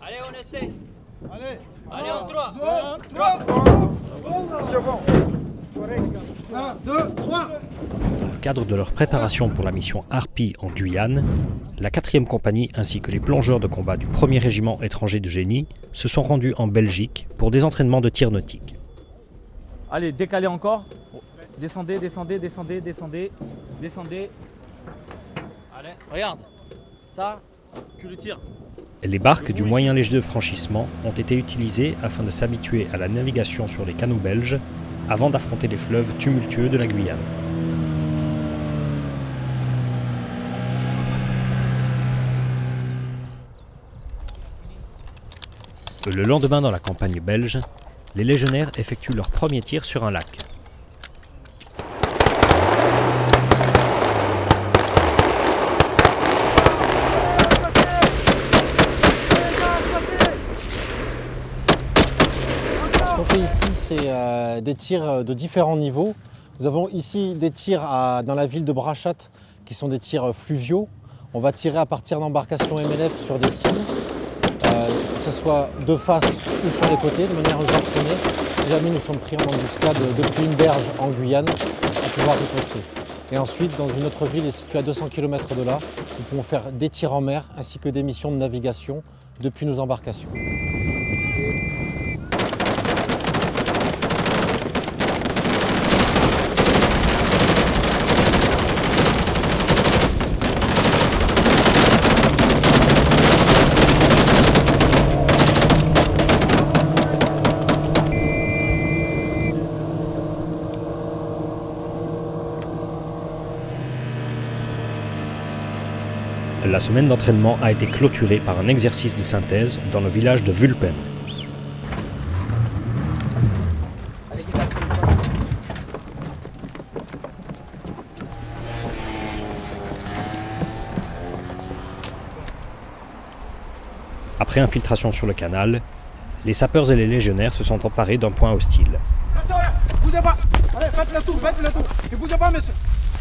Allez, on essaie. Allez, Allez, on 3. 1, 2, 3. Dans le cadre de leur préparation pour la mission Harpie en Guyane, la 4e compagnie ainsi que les plongeurs de combat du 1er régiment étranger de génie se sont rendus en Belgique pour des entraînements de tir nautique. Allez, décalez encore. Descendez, descendez, descendez, descendez, descendez. Allez. Regarde, ça, tu le tires. Les barques du moyen léger de franchissement ont été utilisées afin de s'habituer à la navigation sur les canaux belges avant d'affronter les fleuves tumultueux de la Guyane. Le lendemain dans la campagne belge, les légionnaires effectuent leur premier tir sur un lac. Ce qu'on fait ici, c'est des tirs de différents niveaux. Nous avons ici des tirs dans la ville de Brachat, qui sont des tirs fluviaux. On va tirer à partir d'embarcations MLF sur des cibles, que ce soit de face ou sur les côtés, de manière à nous entraîner, si jamais nous sommes pris en embuscade depuis une berge en Guyane, à pouvoir riposter. Et ensuite, dans une autre ville située à 200 km de là, nous pouvons faire des tirs en mer ainsi que des missions de navigation depuis nos embarcations. La semaine d'entraînement a été clôturée par un exercice de synthèse dans le village de Vulpen. Après infiltration sur le canal, les sapeurs et les légionnaires se sont emparés d'un point hostile. Bougez pas. Allez, faites le tour, faites le tour. Et bougez pas, monsieur.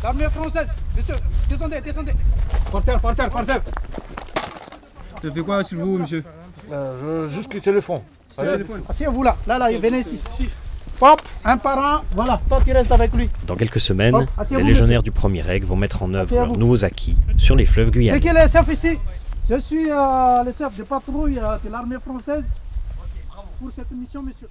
L'armée française. Monsieur, descendez, descendez. Par terre, par terre, par terre. Tu fais quoi sur vous, monsieur? Je juste quitter le fond. Asseyez-vous là, là, venez ici. Hop, un par un, voilà, toi tu restes avec lui. Dans quelques semaines, Hop, asseyez-vous, les légionnaires du 1er reg vont mettre en œuvre Asseyez-vous. leurs nouveaux acquis sur les fleuves C'est guyanais. qui est le chef ici? Je suis le chef de patrouille de l'armée française pour cette mission, monsieur.